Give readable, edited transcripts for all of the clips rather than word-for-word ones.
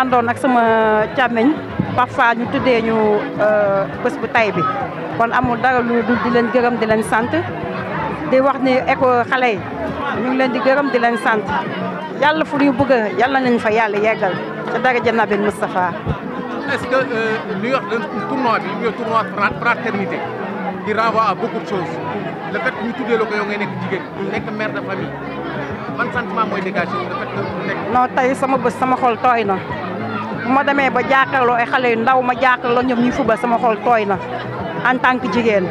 àndoon ak sama càmmeñ parfois ñu tuddee ñu bés bu tay bi kon amul dara lu dul di leen gërëm di leen sant di wax ni école xale yi ñu ngi leen di gërëm di leen sant yàlla fu ñu bëgg yàlla nañ fa yàlla yeggal ca daraja Nabi Moustapha. Est-ce que li wax tournoi bi ñu tournoi fraternité qui renvoie à beaucoup de choses le fait que ñu tuddee la ko yow ngay nekk jigéen nekk mère de famille ban sentiment mooy dégagé le fait que nekk. non tey sama bés sama xol tooy na bu ma demee ba jàkkaarloo ay xale yu ndaw ma jàkkaarloo ñoom ñuy fubal sama xol tooy na en tant que jigéen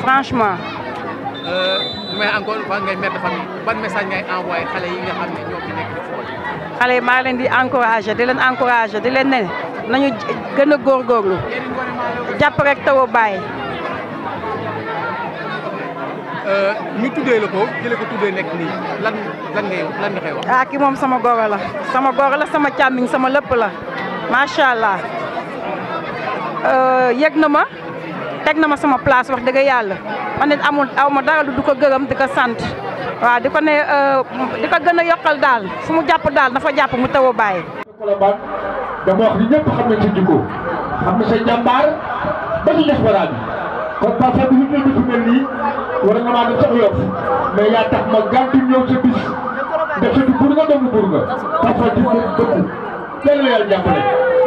franchement. mais encore une fois ngay mère de famille ban message ngay envoyé xale yi nga xam ne ñoo fi nekk di fubal. xale yi maa ngi leen di encouragé di leen ne nañu gën a góorgóorlu jàpp rek taw a bàyyi. ñu tuddee la ko jëlee ko tuddee nekk nii lan nga koy wax. ah kii moom sama goro la sama càmmiñ sama lépp la macha allah yëg na ma teg na ma sama place wax dëgg yàlla man nit aw ma dara du ko gërëm di ko sant waaw di ko ne di ko gën a yokkal daal fu mu jàpp daal dafa jàpp mu taw a bàyyi. Colobane dama wax ni ñëpp xam nañ sa jikko xam na sa jàmbaar ba ci diaspora bi kon parfois bi ñu ñëw fi mel nii war nga maa def sax yof mais yaa tax ma gàntu ñëw sa bis def sa bur nga doomu bur nga parfois ci dëkku kenn la yàlla jàppale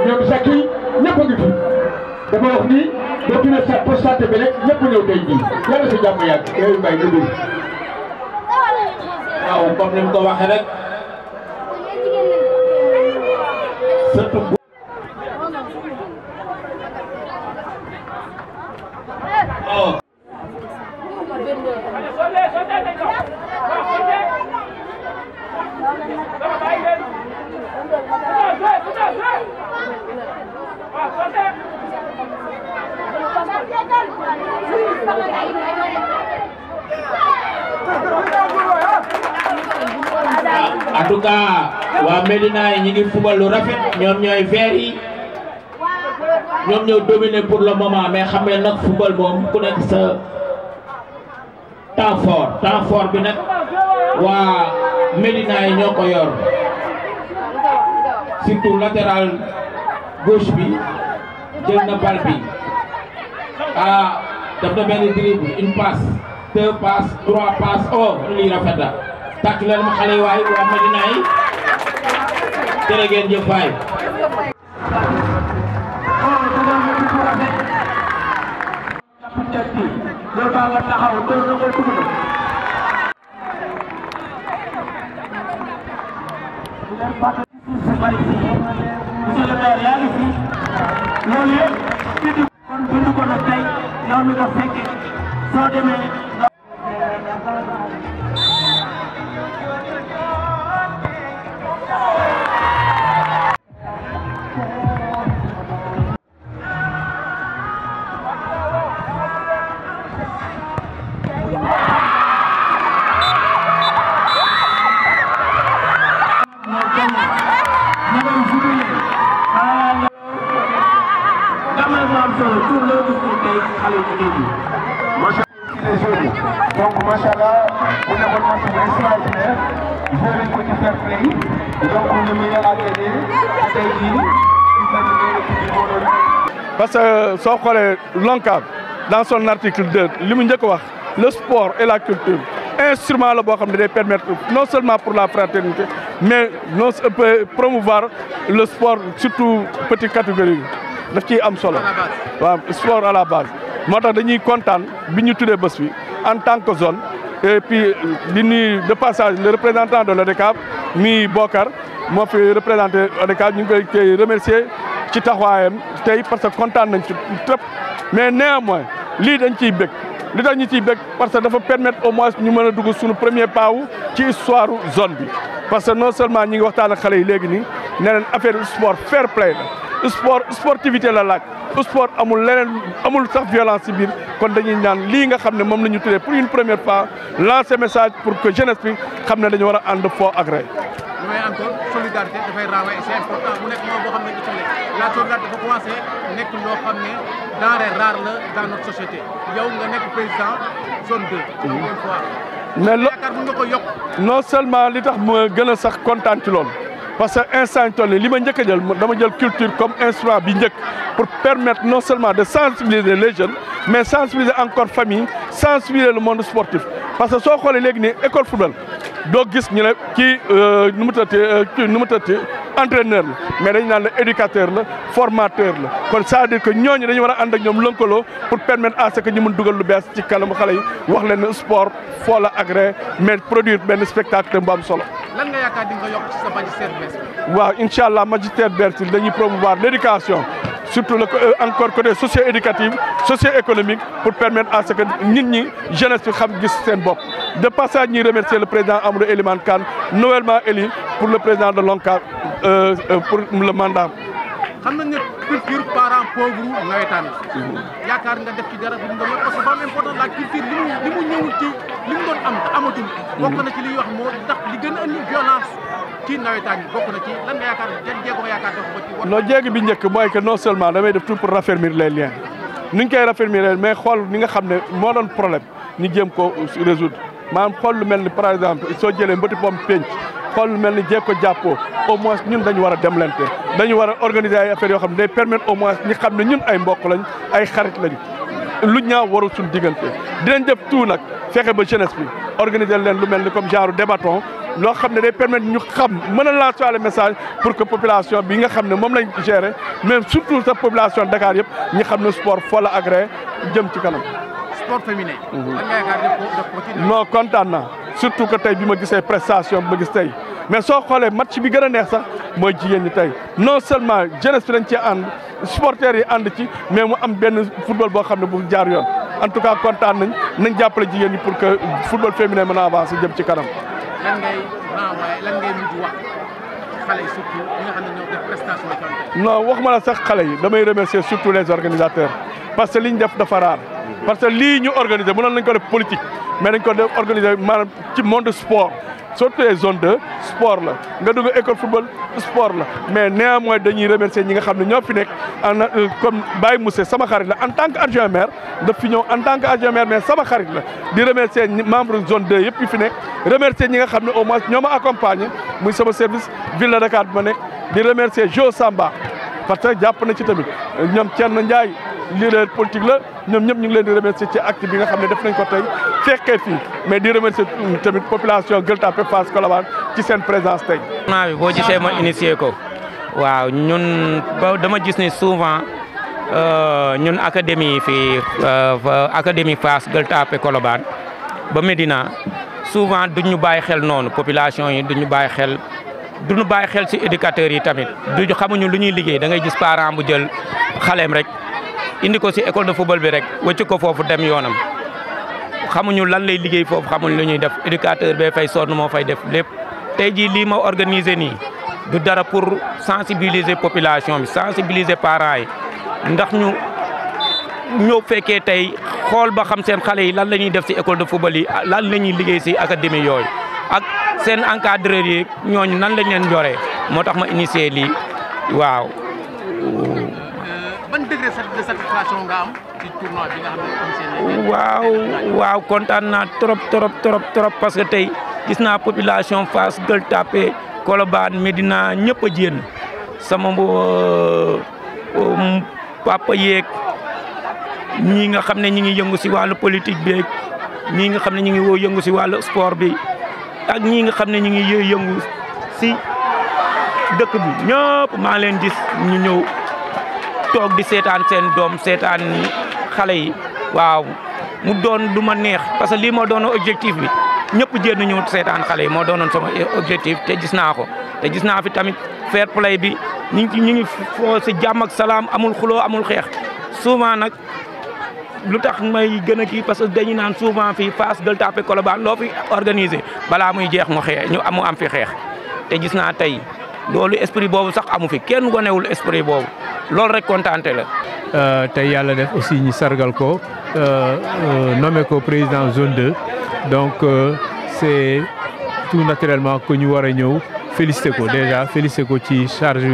ñoom sax yi ñëpp a ngi fi dama wax ni boo tuddee sa poste santé bi rek ñëpp ñëw tey jii yàlla sa jàmm yàgg yooyu mbay nga dul waaw comme ni mu ko waxee rek surtout oh en tout cas waa Médina yi ñi ngi fubal lu rafet ñoom ñooy vert yi ñoom ñoo dominé pour le moment mais xam nga nag fubal moom ku nekk sa temps fort bi nag waa Médina yi ñoo ko yor surtout latéral gauche bi jël na bal bi daf na benn dribble une passe 2 passes 3 passes oh lii rafet la tàkk leen ma xale yi waay waa Médina yi jërë ngeen jëf waay. Donc, machallah, vous n'avez pas de extraordinaire. Vous avez un petit fair play. Donc, le meilleur à gagner, parce que soo xoolee l'ONCAV dans son article 2 li mu njëkk wax le sport et la culture instrument la boo xam ne day permettre non seulement pour la fraternité mais non peut promouvoir le sport surtout petite catégorie daf ciy am solo waaw sport à la base moo tax dañuy kontaan bi ñu tuddee bés bi en tant que zone et puis di nuyu de passage le représentant de l'ODCAV mi Bokar moo fi représenté ODCAV ñu ngi koy remercier ci taxawaayam tey parce que kontaan nañ ci trop mais néanmoins lii dañ ciy bëgg li tax ñu ciy bëgg parce que dafa permettre au moins ñu mën a dugg suñu premier pas ci histoire zone bi parce que non seulement ñi ngi waxtaan ak xale yi léegi nii ne leen affaire sport fair play la sportivité la laaj sport amul leneen amul sax violence ci biir kon dañuy ñaan lii nga xam ne moom la ñu tuddee pour une première fois lancer message pour que jeunesse bi xam ne dañu war a ànd foo ak rey. mais encore solidarité dafay renvoyer c'est important mu nekk moom boo xam ne la solidarité dafa commencé nekk loo xam ne denrée rare la dans notre société yow nga nekk président zone 2. première fois. mais yaakaar mën nga ko yokk. non seulement li tax ma gën a sax kontaan ci loolu parce que instant toll li ma njëkk a jël dama jël culture comme instrument bi njëkk pour permettre non seulement de sensibiliser les jeunes mais sensibiliser encore famille sensibiliser le monde sportif parce que soo xoolee léegi nii école football doo gis ñu ne kii nu mu tëddee entraîneur la mais dañu naan la éducateur la formateur la kon c'est-à-dire que ñooñu dañu war a ànd ak ñoom lëkkaloo pour permettre à ce que ñu mën dugal lu bees ci kanamu xale yi wax leen ne sport foo la agréé mais produire benn spectacle bu am solo. lan nga yaakaar di nga yokk ci sa magistère bees bi. waaw incha allah magistère Bertil dañuy promouvoir l'éducation surtout encore côté socio-éducatif socio-économique pour permettre à ce que nit ñi jeunesse bi xam gis seen bopp. de passage ñuy remercier le président Amadou Elimane Kane nouvellement élu pour le président de l'ONCAV pour le mandat. xam nañ ne culture parent pauvre nawetaan yaakaar nga def ci dara bu mu doon parce que dafa am important la culture li mu ñëwul ci li mu doon am amatul. bokk na ci li ñuy wax moo tax li gën a indi violence ci nawetaan yi bokk na ci lan nga yaakaar jan jéego nga yaakaar def ko ci. non jéego bi njëkk mooy que non seulement damay def tout pour raffermir les liens ni ñu koy raffermir mais xool ni nga xam ne moo doon problème ñu jéem ko résoudre maanaam xool lu mel ni par exemple soo jëlee mbëti pom penc xool lu mel ni jéeg ko jàppoo au moins ñun dañu war a demlante dañu war a organiser ay affaires yoo xam ne day permettre au moins ñi xam ne ñun ay mbokk lañ ay xarit lañ lu ñaaw warul suñu diggante dinañ def tout nag fexe ba jeunesse bi organiser leen lu mel ni comme genre débatton loo xam ne day permettre ñu xam mën a lancer le message pour que population bi nga xam ne moom lañ gérer mais surtout sa population Dakar yëpp ñi xam ne sport foo la agréé jëm ci kanam. sport féminin. lan nga yaakaar def ko ci. non kontaan naa surtout que tey bi ma gisee prestation bi ma gis tey mais soo xoolee match bi gën a neex sax mooy jigéen ñi tey non seulement jeunesse bi dañ cee ànd supporters yi ànd ci mais mu am benn football boo xam ne bu jaar yoon en tout cas kontaan nañ jàppale jigéen ñi pour que football féminin mën a avancer jëm ci kanam. lan ngay renvoyer lan ngay mujj wax xale yi surtout ñi nga xam ne ñoo def prestation yi. non wax ma la sax xale yi damay remercier surtout les organisateurs parce que li ñu def dafa raar parce que lii ñu organiser mënoon nañ ko def politique mais dañ ko def organiser maanaam ci monde sport surtout les zones 2 sport la nga dugg école football sport la mais néanmoins dañuy remercier ñi nga xam ne ñoo fi nekk comme Baye Moussé sama xarit la en tant que adjoint maire daf fi ñëw en tant que adjoint maire mais sama xarit la di remercier membre zone 2 yëpp yi fi nekk remercier ñi nga xam ne au moins ñoo ma accompagné muy sama service ville de Dakar bi ma nekk di remercier Jo Samba parce que jàpp na ci tamit ñoom Thierno Ndiaye leader politique la ñoom ñëpp ñu ngi leen di remercier ci acte bi nga xam ne def nañ ko tey fekkee fii mais di remercier tamit population Gueule Tapée Fass Colobane ci seen présence tey. naa bi boo gisee ma initier ko waaw ñun dama gis ni souvent ñun académie fii académie Fass Gueule Tapée Colobane ba Médina souvent duñu bàyyi xel noonu population yi duñu bàyyi xel. duñu bàyyi xel ci éducateurs yi tamit duñu xamuñu lu ñuy liggéey da ngay gis parent bu jël xaleem rek indi ko ci école de football bi rek wëcc ko foofu dem yoonam xamuñu lan lay liggéey foofu xamuñu lu ñuy def éducateur bee fay sonn moo fay def lépp tey jii lii ma organiser nii du dara pour sensibiliser population bi sensibiliser parents yi ndax ñu ñëw fekkee tey xool ba xam seen xale yi lan la ñuy def ci école de football yi lan la ñuy liggéey ci académie yooyu ak seen encadreur yi ñooñu nan lañ leen joree moo tax ma initier lii waaw. ban degré de satisfaction nga am ci tournoi bi nga xam ne waaw kontaan naa trop parce que tey gis naa population Fass Gueule Tapée Colobane Médina ñëpp a jéem sama papa yeeg ñii nga xam ne ñi ngi yëngu ci wàllu politique beeg ñii nga xam ne ñi ngi yëngu ci wàllu sport bi. ak ñii nga xam ne ñu ngi yëngu ci dëkk bi ñëpp maa leen gis ñu ñëw toog di seetaan seen doom seetaan xale yi waaw mu doon du ma neex parce que lii moo doon objectif bi ñëpp jéem ñëw seetaan xale yi moo doonoon sama objectif te gis naa ko te gis naa fi tamit fair play bi ñu ngi foo si jàmm ak salaam amul xuloo amul xeex souvent nag lu tax may gën a kii parce que dañu naan souvent fii Fass Gueule Tapée Colobane loo fi organisé balaa muy jeex mu am fi xeex te gis naa tey loolu esprit boobu sax amu fi kenn gonewul esprit boobu loolu rek kontaante la. tey yàlla def aussi ñi sargal ko nommé ko président zone 2 donc c'est tout naturellement que ñu war a ñëw félicité ko déjà félicité ko ci charge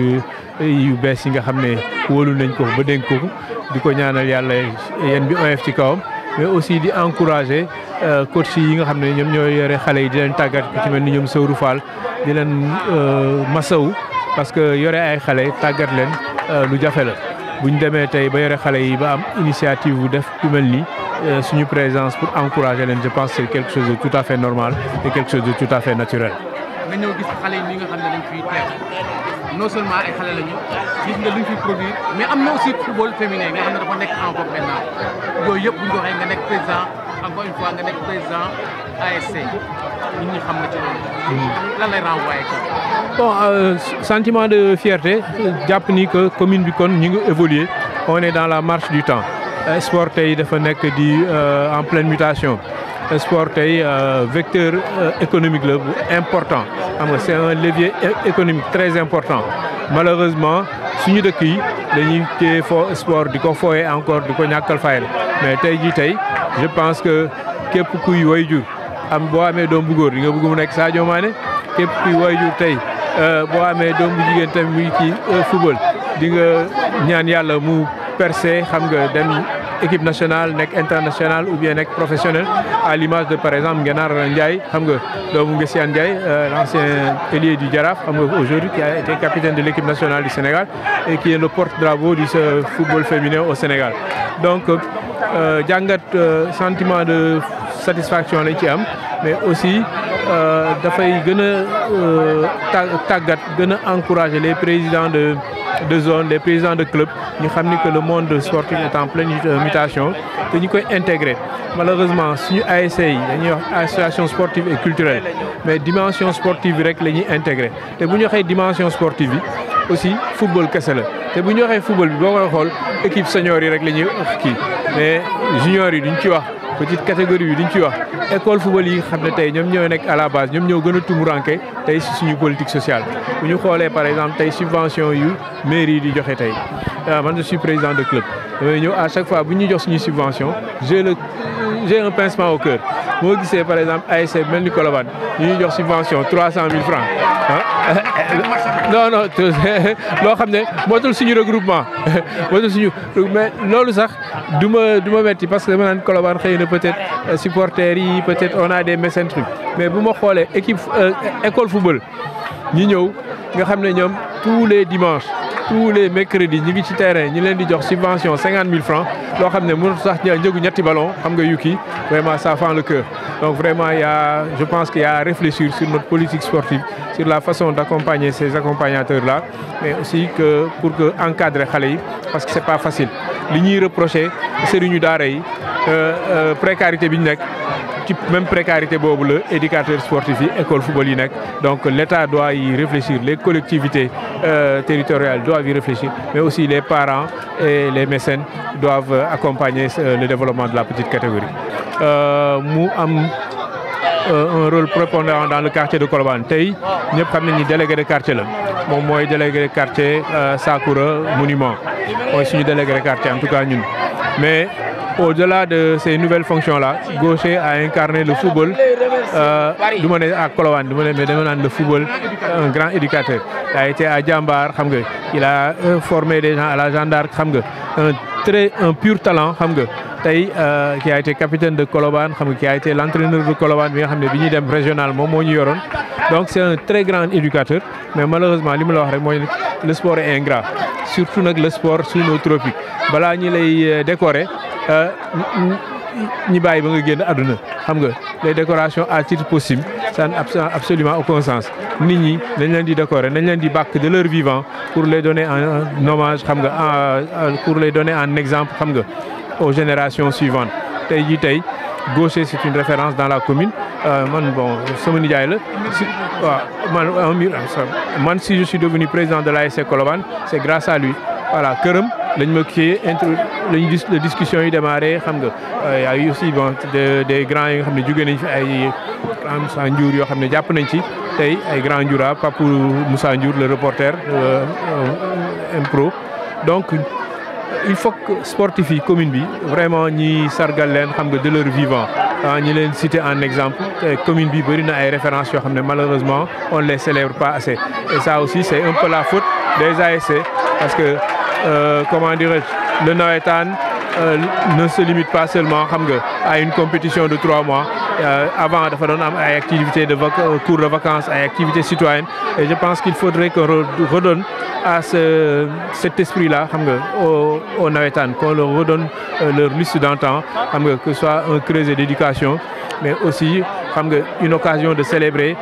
yu bees yi nga xam ne wóolu nañ ko ba dénk ko di ko ñaanal yàlla yéen bi oyof ci kawam mais aussi di encourager coach yi nga xam ne ñoom ñoo yore xale yi di leen tàggat ku ci mel ni ñoom Sowru Fall di leen masawu parce que yore ay xale tàggat leen lu jafe la bu ñu demee tey ba yore xale yi ba am initiative bu def ku mel ni suñu présence pour encourager leen je pense que c'est quelque chose de tout à fait normal et quelque chose de tout à fait naturel. nga ñëw gis xale yi nga xam ne dañ fiy teew non seulement ay xale lañu gis nga luñ fi produire mais am na aussi football féminin nga xam ne dafa nekk en vogue maintenant yooyu yëpp bu ñu ko waxee nga nekk président encore une fois nga nekk président ASC nit ñi xam na ci loolu. lan lay renvoyer ci. bon sentiment de fierté jàpp ni que commune bi kon ñu ngi évoluer on est dans la marche du temps sport tey dafa nekk di en pleine mutation. Sport tey vecteur économique la bu important xam nga c'est un levier économique très important malheureusement suñu dëkk yi dañuy téye sport di ko fooyee encore di ko ñàkkal fayal mais tey jii tey je pense que képp kuy waajur am boo amee doom bu góor di nga bëgg mu nekk Sadio Mané képp kuy waajur tey boo amee doom bu jigéen tamit muy ci football di nga ñaan yàlla mu percer xam nga dem équipe nationale nekk internationale ou bien nekk professionnel à l'image de par exemple Ngenar Ndiaye xam nga doomu Ngessiane Ndiaye l'ancien ailier du Jaraaf xam nga aujourd'hui qui a été capitaine de l'équipe nationale du Sénégal et qui est le porte-drapeau du football féminin au Sénégal donc jàngat sentiment de satisfaction lañ ci am mais aussi dafay gën a tàggat gën a encourager les présidents de zone les présidents de club ñu xam ni que le monde sportif est en pleine mutation te ñu koy intégrer malheureusement suñu ASC yi dañuy wax association sportive et culturelle mais dimension sportive bi rek la ñuy intégrer te bu ñu waxee dimension sportive bi aussi football kese la te bu ñu waxee football bi boo koy xool équipe senior yi rek la ñuy kii mais junior yi duñ ci wax petite catégorie bi duñ ci wax école football yi xam ne tey ñoom ñoo nekk à la base ñoom ñoo gën a tumuranke tey si suñu politique sociale bu ñu xoolee par exemple tey subvention yu mairie yi di joxe tey man je suis président de club damay ñëw à chaque fois bu ñu jox suñu subvention j'ai un pincement au cœur moo gisee par exemple ASC mel ni Colobane ñu ñuy jox subvention 300 000 francs non loo xam ne mootul suñu regroupement mootul suñu mais loolu sax du ma metti parce que dama naan Colobane xëy na peut-être supporters yi peut-être on a des mécènes trucs mais bu ma xoolee équipe école football ñi ñëw nga xam ne ñoom tous les dimanches tous les mercredis ñu ngi ci terrain ñu leen di jox subvention 50 000 francs loo xam ne mënut sax njëgu ñetti ballon xam nga yu kii vraiment ça fend le cœur donc vraiment je pense qu'il y a à réfléchir sur notre politique sportive sur la façon d'accompagner ces accompagnateurs là mais aussi que pour que encadrer xale yi parce que c'est pas facile li ñuy reprocher sëriñu daara yi précarité bi ñu nekk ci même précarité boobu la éducateur sportif yi école football yi nekk donc l'État doit y réfléchir les collectivités territoriales doivent y réfléchir mais aussi les parents et les mécènes doivent accompagner le développement de la petite catégorie mu am un rôle prépondérant dans le quartier de Colobane tey ñëpp xam nañ ni délégué de quartier la moom mooy délégué de quartier Sakura Monument mooy suñu délégué de quartier en tout cas ñun mais au-delà de ces nouvelles fonctions-là, Gaucher a incarné le football, du ma ne à Colobane, mais dama naan le football, un grand éducateur. Il a été à Djambar, il a formé des gens à la Jeanne d'Arc, un pur talent, qui a été capitaine de Colobane, qui a été l'entraîneur de Colobane, bi ñuy dem régional moom moo ñu yoroon. Donc c'est un très grand éducateur, mais malheureusement li ma la wax rek mooy le sport est ingrat, surtout nag le sport sous nos tropiques. Balaa ñi lay décorer ñi bàyyi ba nga génn àdduna xam nga les décorations à titre possible ça n'a absolument aucun sens nit ñi dañ leen di décorer nañ leen di bàkk de leur vivant pour les donner en hommage xam nga pour les donner en exemple xam nga aux générations suivantes tey jii tey Gaucher c'est une référence dans la commune man bon sama nijaay la si waaw man si je suis devenu président de l'ASC Colobane c'est grâce à lui voilà këram lañ ma kii lañu gis la discussion yi démarré xam nga y a eu aussi bon des grands yi nga xam ne jóge nañ fi ay Moussa Ndiour yoo xam ne jàpp nañ ci tey ay grand Ndioura Papou Moussa Ndiour le reporter impro donc il faut que sportif yi commune bi vraiment ñi sargal leen xam nga de leur vivant ñi leen citer en exemple commune bi bëri na ay références yoo xam ne malheureusement on les célèbre pas assez et ça aussi c'est un peu la faute des ASC parce que comment dirais-je le nawetaan ne se limite pas seulement xam nga à une compétition de 3 mois avant dafa doon am ay activités de cours de vacances ay activités citoyennes et je pense qu'il faudrait qu'on redonne à cet esprit-là xam nga au nawetaan qu'on leur redonne leur lustre d'antan xam nga que ce soit un creuset d'éducation mais aussi xam nga une occasion de célébrer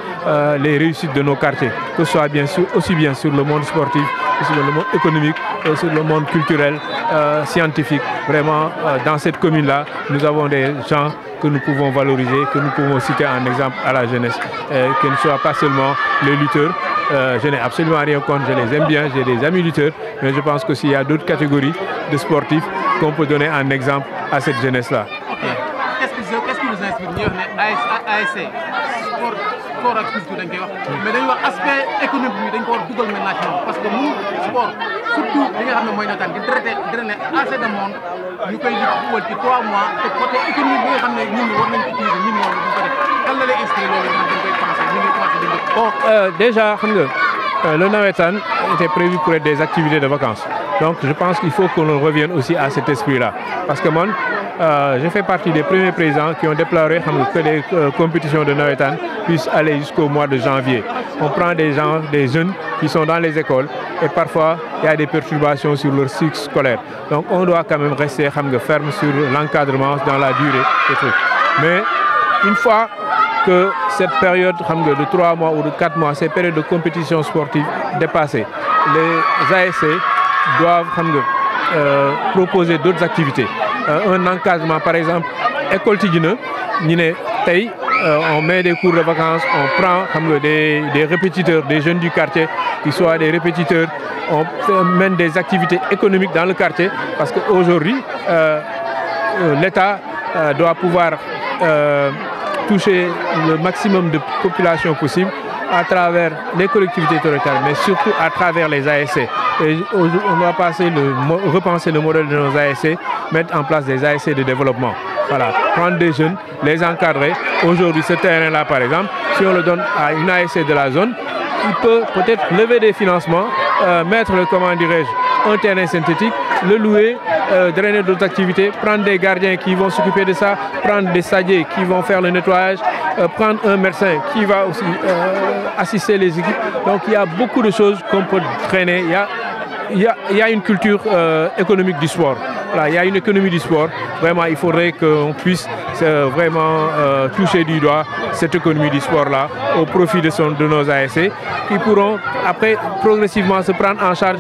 les réussites de nos quartiers que ce soit bien sûr aussi bien sur le monde sportif sur le monde économique sur le monde culturel scientifique vraiment dans cette commune-là nous avons des gens que nous pouvons valoriser que nous pouvons citer en exemple à la jeunesse que ne soient pas seulement les lutteurs je n'ai absolument rien contre je les aime bien j'ai des amis lutteurs mais je pense que s'il y a d'autres catégories de sportifs qu'on peut donner en exemple à cette jeunesse-là. Qu'est-ce qui nous inspire ñu wax ne ASC sport ak culture dañ koy wax mais dañuy wax aspect économique bi dañ ko war dugal maintenant ci moom parce que mu sport surtout li nga xam ne mooy nawetaan di drainer assez de monde ñu koy dugal ci 3 mois te côté économique bi nga xam ne ñun war nañ ko utiliser ñun ñoo duñ ko def kan la lay inspiré loolu dañ koy pensé ñu ngi commencé di bon déjà xam nga le nawetaan était prévu pour être des activités de vacances donc je pense qu'il faut qu'on revienne aussi à cet esprit-là parce que man je fais partie des premiers présidents qui ont déploré que les compétitions de nawetaan puissent aller jusqu'au mois de janvier. On prend des gens, des jeunes qui sont dans les écoles et parfois il y a des perturbations sur leur cycle scolaire. Donc on doit quand même rester ferme sur l'encadrement dans la durée et tout. Mais une fois que cette période de 3 mois ou de 4 mois, ces périodes de compétition sportive dépassées, les ASC doivent proposer d'autres activités. Un encadrement, par exemple, école Tidjine, on met des cours de vacances, on prend des répétiteurs, des jeunes du quartier qui soient des répétiteurs, on mène des activités économiques dans le quartier parce qu'aujourd'hui, l'État doit pouvoir toucher le maximum de population possible à travers les collectivités territoriales, mais surtout à travers les ASC. Et on doit repenser le modèle de nos ASC, mettre en place des ASC de développement. Voilà, prendre des jeunes, les encadrer. Aujourd'hui, ce terrain-là, par exemple, si on le donne à une ASC de la zone, il peut peut-être lever des financements, mettre, un terrain synthétique, le louer, drainer d'autres activités, prendre des gardiens qui vont s'occuper de ça, prendre des stagiaires qui vont faire le nettoyage, prendre un médecin qui va aussi assister les équipes. Donc il y a beaucoup de choses qu'on peut traîner. Il y a une culture économique du sport. Voilà, il y a une économie du sport. Vraiment, il faudrait qu'on puisse vraiment toucher du doigt cette économie du sport-là au profit de nos ASC qui pourront après progressivement se prendre en charge.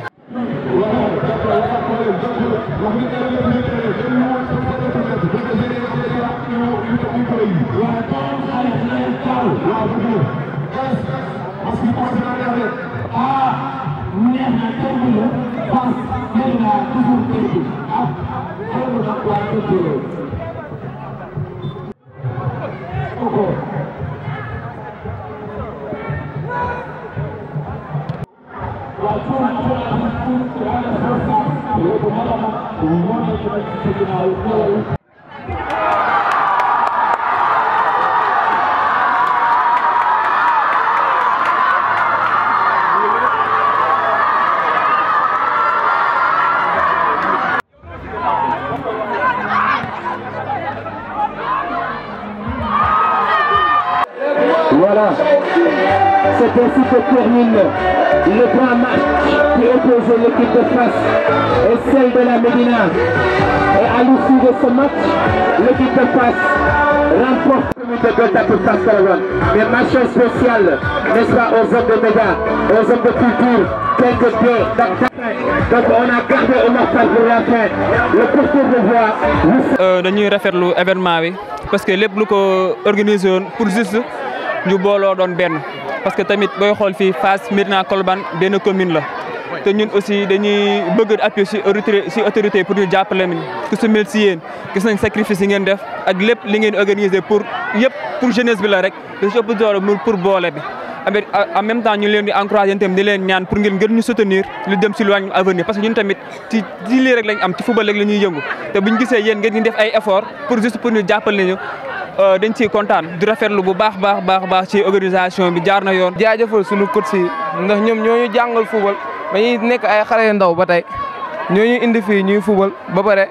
Voilà, c'est ainsi que termine le grand match qui opposait l'équipe de Fass et celle de la Médina. Et à l'issue de ce match, l'équipe de Fass remporte le Delta pour Fass Colobane. Mais mention spéciale, n'est-ce pas, aux hommes de médias, aux hommes de culture, tels que Dieu, donc on a gardé Omar Fall pour la fin. Le porteur de voix. dañuy rafetlu événement bi parce que lépp lu ko organisé woon pour juste ñu booloo doon benn parce que tamit booy xool fii Fass Médina Colobane benn commune la te ñun aussi dañuy bëgg appuyer ci autorité pour ñu jàppale ñu ku su mel si yéen gis nañ sacrifice yi ngeen def ak lépp li ngeen organisé pour yëpp pour jeunesse bi la rek da ci ëpp doole pour boole bi en même temps ñu leen di encouragé tamit di leen ñaan pour ngeen gën ñu soutenir lu dem ci wàllum avenir parce que ñun tamit ci lii rek lañ am ci football rek la ñuy yëngu te buñ gisee yéen ngeen di def ay effort pour juste pour ñu jàppale ñu dañ ciy kontaan di rafetlu bu baax ci organisation bi jaar na yoon. jaajëfal suñu coach yi ndax ñoom ñoo ñu jàngal football ba ñuy nekk ay xale yu ndaw ba tey ñoo ñu indi fii ñuy football ba pare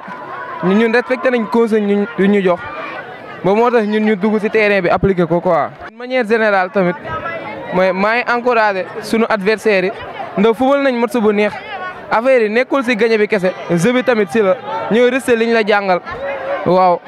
ñun respecté nañ conseil yu ñu jox ba moo tax ñun ñu dugg ci terrain bi appliqué ko quoi. de manière générale tamit mooy maa ngi encouragé suñu adversaires yi ndax football nañ match bu neex affaire yi nekkul ci gagné bi kese jeu bi tamit ci la ñooy resté liñ la jàngal waaw.